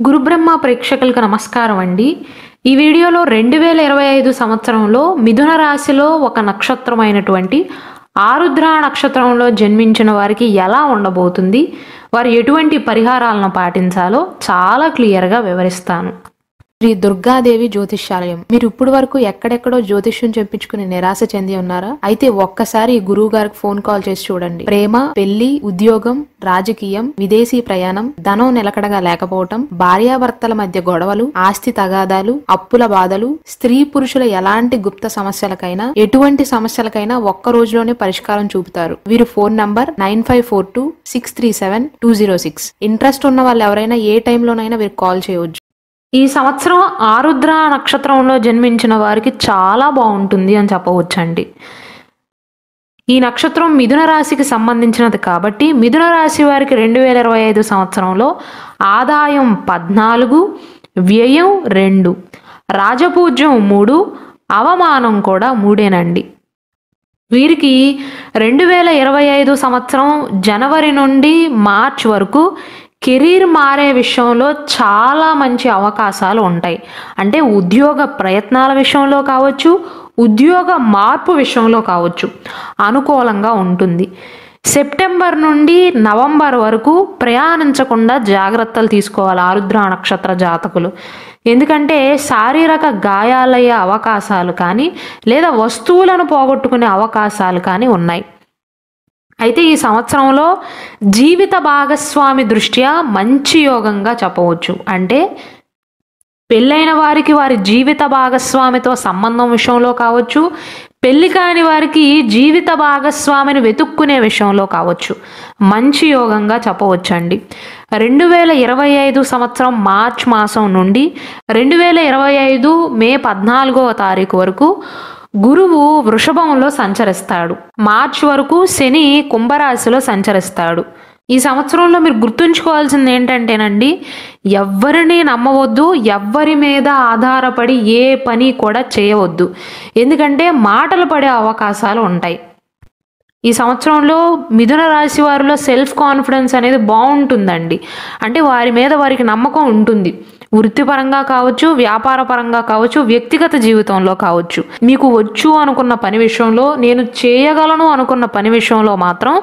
గురుబ్రహ్మ ప్రేక్షకులకు నమస్కారం అండి. ఈ వీడియోలో 2025 సంవత్సరంలో మిథున రాశిలో ఒక నక్షత్రమైనటువంటి ఆరుద్ర నక్షత్రంలో జన్మించిన వారికి ఎలా ఉండబోతుంది, వారు ఎటువంటి పరిహారాలను పాటించాలో చాలా క్లియర్గా వివరిస్తాను. శ్రీ దుర్గాదేవి జ్యోతిష్యాలయం. మీరు ఇప్పుడు వరకు ఎక్కడెక్కడో జ్యోతిష్యం చెప్పించుకుని నిరాశ చెంది ఉన్నారా? అయితే ఒక్కసారి గురువు గారికి ఫోన్ కాల్ చేసి చూడండి. ప్రేమ, పెళ్లి, ఉద్యోగం, రాజకీయం, విదేశీ ప్రయాణం, ధనం నిలకడగా లేకపోవటం, భార్యాభర్తల మధ్య గొడవలు, ఆస్తి తగాదాలు, అప్పుల బాధలు, స్త్రీ పురుషుల ఎలాంటి గుప్త సమస్యలకైనా ఎటువంటి సమస్యలకైనా ఒక్క రోజులోనే పరిష్కారం చూపుతారు. వీరు ఫోన్ నంబర్ 9542637206. ఇంట్రెస్ట్ ఉన్న వాళ్ళు ఎవరైనా ఏ టైంలోనైనా వీరు కాల్ చేయవచ్చు. ఈ సంవత్సరం ఆరుద్ర నక్షత్రంలో జన్మించిన వారికి చాలా బాగుంటుంది అని చెప్పవచ్చండి. ఈ నక్షత్రం మిథున రాశికి సంబంధించినది కాబట్టి మిథున రాశి వారికి 2025 సంవత్సరంలో ఆదాయం 14, వ్యయం 2, రాజపూజ్యం 3, అవమానం కూడా 3నండి. వీరికి 2025 సంవత్సరం జనవరి నుండి మార్చ్ వరకు కెరీర్ మారే విషయంలో చాలా మంచి అవకాశాలు ఉంటాయి. అంటే ఉద్యోగ ప్రయత్నాల విషయంలో కావచ్చు, ఉద్యోగ మార్పు విషయంలో కావచ్చు, అనుకూలంగా ఉంటుంది. సెప్టెంబర్ నుండి నవంబర్ వరకు ప్రయాణించకుండా జాగ్రత్తలు తీసుకోవాలి ఆరుద్ర నక్షత్ర జాతకులు. ఎందుకంటే శారీరక గాయాలయ్యే అవకాశాలు కానీ లేదా వస్తువులను పోగొట్టుకునే అవకాశాలు కానీ ఉన్నాయి. అయితే ఈ సంవత్సరంలో జీవిత భాగస్వామి దృష్ట్యా మంచి యోగంగా చెప్పవచ్చు. అంటే పెళ్ళైన వారికి వారి జీవిత భాగస్వామితో సంబంధం విషయంలో కావచ్చు, పెళ్లి కాని వారికి జీవిత భాగస్వామిని వెతుక్కునే విషయంలో కావచ్చు మంచి యోగంగా చెప్పవచ్చండి. 2025 సంవత్సరం మార్చ్ మాసం నుండి 2025 మే 14వ తారీఖు వరకు గురువు వృషభంలో సంచరిస్తాడు. మార్చి వరకు శని కుంభరాశిలో సంచరిస్తాడు. ఈ సంవత్సరంలో మీరు గుర్తుంచుకోవాల్సింది ఏంటంటేనండి, ఎవ్వరిని నమ్మవద్దు, ఎవ్వరి మీద ఆధారపడి ఏ పని కూడా చేయవద్దు. ఎందుకంటే మాటలు పడే అవకాశాలు ఉంటాయి. ఈ సంవత్సరంలో మిథున రాశి వారిలో సెల్ఫ్ కాన్ఫిడెన్స్ అనేది బాగుంటుందండి. అంటే వారి మీద వారికి నమ్మకం ఉంటుంది. వృత్తిపరంగా కావచ్చు, వ్యాపార పరంగా కావచ్చు, వ్యక్తిగత జీవితంలో కావచ్చు. మీకు వచ్చు అనుకున్న పని విషయంలో, నేను చేయగలను అనుకున్న పని విషయంలో మాత్రం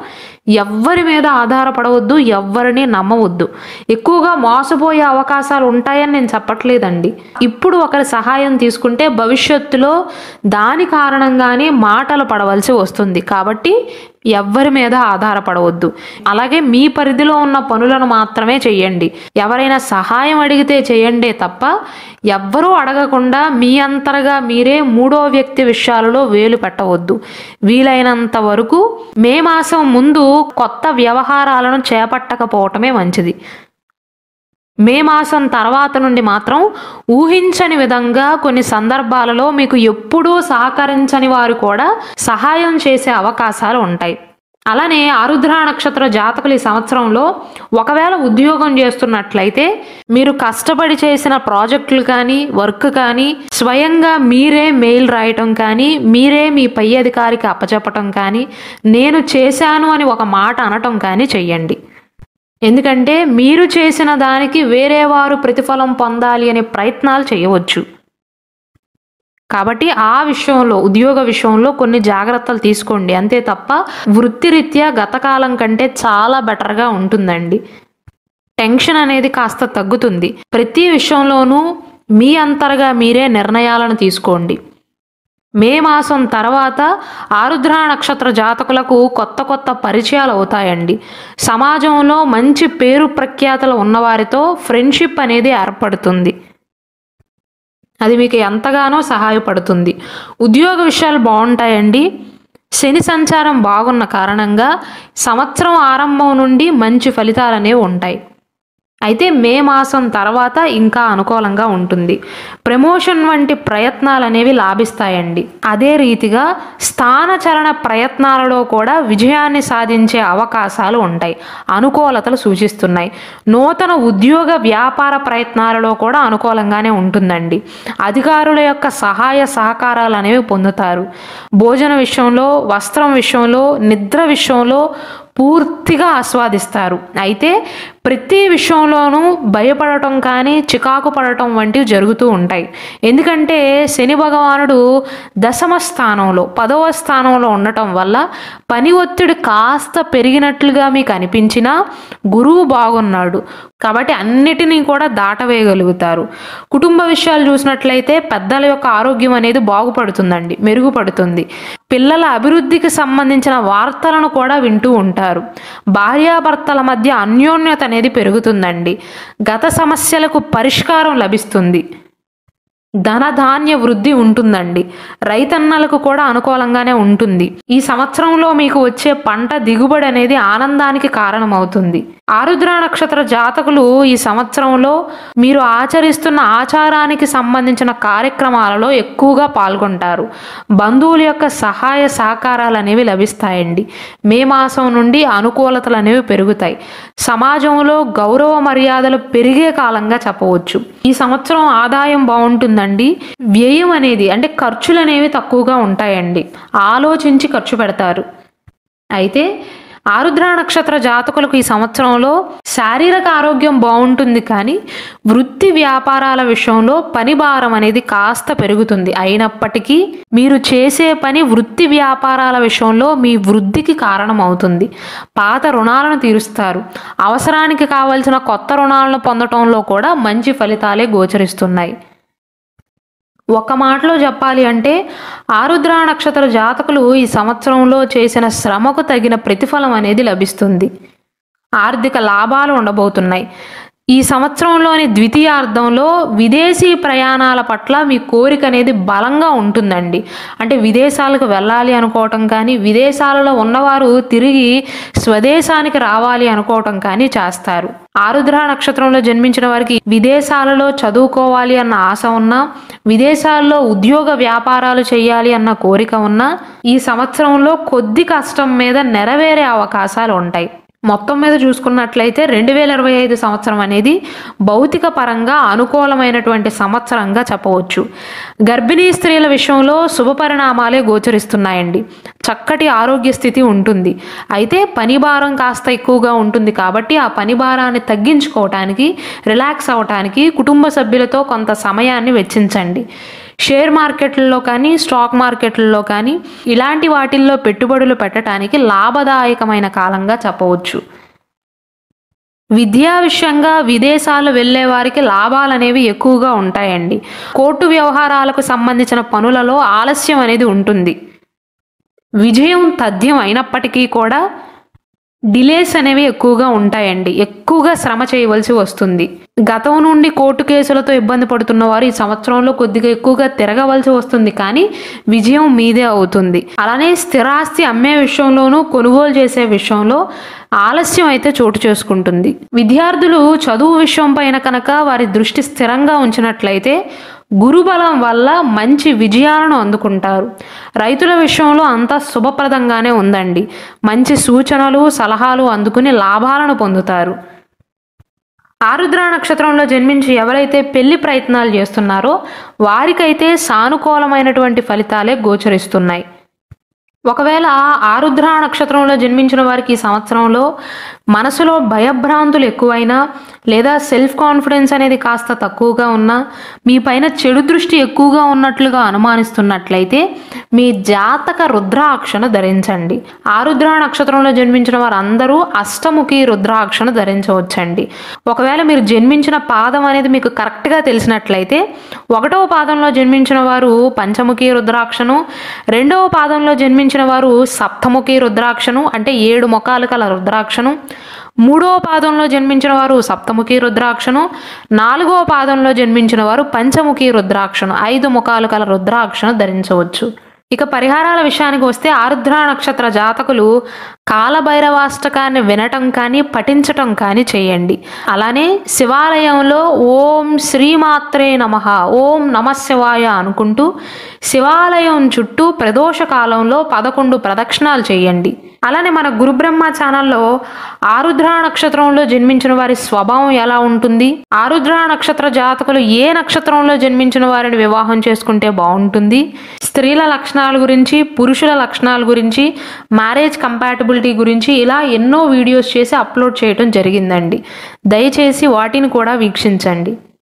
ఎవ్వరి మీద ఆధారపడవద్దు, ఎవ్వరిని నమ్మవద్దు. ఎక్కువగా మోసపోయే అవకాశాలు ఉంటాయని నేను చెప్పట్లేదండి. ఇప్పుడు ఒకరి సహాయం తీసుకుంటే భవిష్యత్తులో దాని కారణంగానే మాటలు పడవలసి వస్తుంది. కాబట్టి ఎవ్వరి మీద ఆధారపడవద్దు. అలాగే మీ పరిధిలో ఉన్న పనులను మాత్రమే చెయ్యండి. ఎవరైనా సహాయం అడిగితే చేయండి తప్ప ఎవ్వరూ అడగకుండా మీ అంతరగా మీరే మూడో వ్యక్తి విషయాలలో వేలు పెట్టవద్దు. వీలైనంత వరకు మే మాసం ముందు కొత్త వ్యవహారాలను చేపట్టకపోవటమే మంచిది. మే మాసం తర్వాత నుండి మాత్రం ఊహించని విధంగా కొన్ని సందర్భాలలో మీకు ఎప్పుడూ సహకరించని వారు కూడా సహాయం చేసే అవకాశాలు ఉంటాయి. అలానే ఆరుద్ర నక్షత్ర జాతకులు ఈ సంవత్సరంలో ఒకవేళ ఉద్యోగం చేస్తున్నట్లయితే మీరు కష్టపడి చేసిన ప్రాజెక్టులు కానీ, వర్క్ కానీ, స్వయంగా మీరే మెయిల్ రాయటం కానీ, మీరే మీ పై అధికారికి అప్పచెప్పటం కానీ, నేను చేశాను అని ఒక మాట అనటం కానీ చెయ్యండి. ఎందుకంటే మీరు చేసిన దానికి వేరే వారు ప్రతిఫలం పొందాలి అనే ప్రయత్నాలు చేయవచ్చు. కాబట్టి ఆ విషయంలో, ఉద్యోగ విషయంలో కొన్ని జాగ్రత్తలు తీసుకోండి. అంతే తప్ప వృత్తిరీత్యా గతకాలం కంటే చాలా బెటర్గా ఉంటుందండి. టెన్షన్ అనేది కాస్త తగ్గుతుంది. ప్రతి విషయంలోనూ మీ అంతరగా మీరే నిర్ణయాలను తీసుకోండి. మే మాసం తర్వాత ఆరుద్ర నక్షత్ర జాతకులకు కొత్త కొత్త పరిచయాలు అవుతాయండి. సమాజంలో మంచి పేరు ప్రఖ్యాతలు ఉన్నవారితో ఫ్రెండ్షిప్ అనేది ఏర్పడుతుంది. అది మీకు ఎంతగానో సహాయపడుతుంది. ఉద్యోగ విషయాలు బాగుంటాయండి. శని సంచారం బాగున్న కారణంగా సంవత్సరం ఆరంభం నుండి మంచి ఫలితాలు అనేవి ఉంటాయి. అయితే మే మాసం తర్వాత ఇంకా అనుకూలంగా ఉంటుంది. ప్రమోషన్ వంటి ప్రయత్నాలు అనేవి లాభిస్తాయండి. అదే రీతిగా స్థానచలన ప్రయత్నాలలో కూడా విజయాన్ని సాధించే అవకాశాలు ఉంటాయి. అనుకూలతలు సూచిస్తున్నాయి. నూతన ఉద్యోగ వ్యాపార ప్రయత్నాలలో కూడా అనుకూలంగానే ఉంటుందండి. అధికారుల యొక్క సహాయ సహకారాలు అనేవి పొందుతారు. భోజన విషయంలో, వస్త్రం విషయంలో, నిద్ర విషయంలో పూర్తిగా ఆస్వాదిస్తారు. అయితే ప్రతి విషయంలోనూ భయపడటం కానీ చికాకు పడటం వంటివి జరుగుతూ ఉంటాయి. ఎందుకంటే శని భగవానుడు దశమ స్థానంలో 10వ స్థానంలో ఉండటం వల్ల పని ఒత్తిడి కాస్త పెరిగినట్లుగా మీకు అనిపించినా గురువు బాగున్నాడు కాబట్టి అన్నిటినీ కూడా దాటవేయగలుగుతారు. కుటుంబ విషయాలు చూసినట్లయితే పెద్దల యొక్క ఆరోగ్యం అనేది బాగుపడుతుందండి, మెరుగుపడుతుంది. పిల్లల అభివృద్ధికి సంబంధించిన వార్తలను కూడా వింటూ ఉంటారు. భార్యాభర్తల మధ్య అన్యోన్యత అనేది పెరుగుతుందండి. గత సమస్యలకు పరిష్కారం లభిస్తుంది. ధనధాన్య వృద్ధి ఉంటుందండి. రైతన్నలకు కూడా అనుకూలంగానే ఉంటుంది. ఈ సంవత్సరంలో మీకు వచ్చే పంట దిగుబడి అనేది ఆనందానికి కారణమవుతుంది. ఆరుద్ర నక్షత్ర జాతకులు ఈ సంవత్సరంలో మీరు ఆచరిస్తున్న ఆచారానికి సంబంధించిన కార్యక్రమాలలో ఎక్కువగా పాల్గొంటారు. బంధువుల యొక్క సహాయ సహకారాలు అనేవి లభిస్తాయండి. మే మాసం నుండి అనుకూలతలు అనేవి పెరుగుతాయి. సమాజంలో గౌరవ మర్యాదలు పెరిగే కాలంగా చెప్పవచ్చు. ఈ సంవత్సరం ఆదాయం బాగుంటుందండి. వ్యయం అనేది అంటే ఖర్చులు అనేవి తక్కువగా ఉంటాయండి. ఆలోచించి ఖర్చు పెడతారు. అయితే ఆరుద్ర నక్షత్ర జాతకులకు ఈ సంవత్సరంలో శారీరక ఆరోగ్యం బాగుంటుంది, కానీ వృత్తి వ్యాపారాల విషయంలో పని భారం అనేది కాస్త పెరుగుతుంది. అయినప్పటికీ మీరు చేసే పని వృత్తి వ్యాపారాల విషయంలో మీ వృద్ధికి కారణం అవుతుంది. పాత రుణాలను తీరుస్తారు. అవసరానికి కావలసిన కొత్త రుణాలను పొందటంలో కూడా మంచి ఫలితాలే గోచరిస్తున్నాయి. ఒక మాటలో చెప్పాలి అంటే ఆరుద్ర నక్షత్ర జాతకులు ఈ సంవత్సరంలో చేసిన శ్రమకు తగిన ప్రతిఫలం అనేది లభిస్తుంది. ఆర్థిక లాభాలు ఉండబోతున్నాయి. ఈ సంవత్సరంలోని ద్వితీయార్థంలో విదేశీ ప్రయాణాల పట్ల మీ కోరిక అనేది బలంగా ఉంటుందండి. అంటే విదేశాలకు వెళ్ళాలి అనుకోవటం కానీ, విదేశాలలో ఉన్నవారు తిరిగి స్వదేశానికి రావాలి అనుకోవటం కానీ చేస్తారు. ఆరుద్ర నక్షత్రంలో జన్మించిన వారికి విదేశాలలో చదువుకోవాలి అన్న ఆశ ఉన్నా, విదేశాల్లో ఉద్యోగ వ్యాపారాలు చేయాలి అన్న కోరిక ఉన్నా ఈ సంవత్సరంలో కొద్ది కష్టం మీద నెరవేరే అవకాశాలు ఉంటాయి. మొత్తం మీద చూసుకున్నట్లయితే 2025 సంవత్సరం అనేది భౌతిక పరంగా అనుకూలమైనటువంటి సంవత్సరంగా చెప్పవచ్చు. గర్భిణీ స్త్రీల విషయంలో శుభ పరిణామాలే గోచరిస్తున్నాయండి. చక్కటి ఆరోగ్య స్థితి ఉంటుంది. అయితే పని భారం కాస్త ఎక్కువగా ఉంటుంది కాబట్టి ఆ పని భారాన్ని తగ్గించుకోవటానికి, రిలాక్స్ అవ్వటానికి కుటుంబ సభ్యులతో కొంత సమయాన్ని వెచ్చించండి. షేర్ మార్కెట్లలో కానీ, స్టాక్ మార్కెట్లలో కానీ ఇలాంటి వాటిల్లో పెట్టుబడులు పెట్టడానికి లాభదాయకమైన కాలంగా చెప్పవచ్చు. విద్యా విషయంగా విదేశాలు వెళ్ళే వారికి లాభాలు అనేవి ఎక్కువగా ఉంటాయండి. కోర్టు వ్యవహారాలకు సంబంధించిన పనులలో ఆలస్యం అనేది ఉంటుంది. విజయం తథ్యం అయినప్పటికీ కూడా డిలేస్ అనేవి ఎక్కువగా ఉంటాయండి. ఎక్కువగా శ్రమ చేయవలసి వస్తుంది. గతం నుండి కోర్టు కేసులతో ఇబ్బంది పడుతున్న వారు ఈ సంవత్సరంలో కొద్దిగా ఎక్కువగా తిరగవలసి వస్తుంది, కానీ విజయం మీదే అవుతుంది. అలానే స్థిరాస్తి అమ్మే విషయంలోనూ, కొనుగోలు చేసే విషయంలో ఆలస్యం అయితే చోటు చేసుకుంటుంది. విద్యార్థులు చదువు విషయం పైన కనుక వారి దృష్టి స్థిరంగా ఉంచినట్లయితే గురుబలం వల్ల మంచి విజయాలను అందుకుంటారు. రైతుల విషయంలో అంతా శుభప్రదంగానే ఉందండి. మంచి సూచనలు, సలహాలు అందుకుని లాభాలను పొందుతారు. ఆరుద్ర నక్షత్రంలో జన్మించి ఎవరైతే పెళ్లి ప్రయత్నాలు చేస్తున్నారో వారికైతే సానుకూలమైనటువంటి ఫలితాలే గోచరిస్తున్నాయి. ఒకవేళ ఆరుద్ర నక్షత్రంలో జన్మించిన వారికి ఈ సంవత్సరంలో మనసులో భయభ్రాంతులు ఎక్కువైనా, లేదా సెల్ఫ్ కాన్ఫిడెన్స్ అనేది కాస్త తక్కువగా ఉన్నా, మీ పైన చెడు దృష్టి ఎక్కువగా ఉన్నట్లుగా అనుమానిస్తున్నట్లయితే మీ జాతక రుద్రాక్షను ధరించండి. ఆరుద్ర నక్షత్రంలో జన్మించిన వారు అందరూ అష్టముఖి రుద్రాక్షను ధరించవచ్చండి. ఒకవేళ మీరు జన్మించిన పాదం అనేది మీకు కరెక్ట్గా తెలిసినట్లయితే 1వ పాదంలో జన్మించిన వారు పంచముఖి రుద్రాక్షను, 2వ పాదంలో జన్మించిన వారు సప్తముఖి రుద్రాక్షను అంటే 7 ముఖాలు కల రుద్రాక్షను, 3వ పాదంలో జన్మించిన వారు సప్తముఖి రుద్రాక్షను, 4వ పాదంలో జన్మించిన వారు పంచముఖి రుద్రాక్షను 5 ముఖాలు కల రుద్రాక్షను ధరించవచ్చు. ఇక పరిహారాల విషయానికి వస్తే ఆరుద్ర నక్షత్ర జాతకులు కాలభైరవాష్టకాన్ని వినటం కానీ, పఠించటం కానీ చేయండి. అలానే శివాలయంలో ఓం శ్రీమాత్రే నమః, ఓం నమశివాయ అనుకుంటూ శివాలయం చుట్టూ ప్రదోష కాలంలో 11 ప్రదక్షిణాలు చేయండి. అలానే మన గురుబ్రహ్మ ఛానల్లో ఆరుద్ర నక్షత్రంలో జన్మించిన వారి స్వభావం ఎలా ఉంటుంది, ఆరుద్ర నక్షత్ర జాతకులు ఏ నక్షత్రంలో జన్మించిన వారిని వివాహం చేసుకుంటే బాగుంటుంది, స్త్రీల లక్షణాల గురించి, పురుషుల లక్షణాల గురించి, మ్యారేజ్ కంపాటబిలిటీ గురించి ఇలా ఎన్నో వీడియోస్ చేసి అప్లోడ్ చేయడం జరిగిందండి. దయచేసి వాటిని కూడా వీక్షించండి.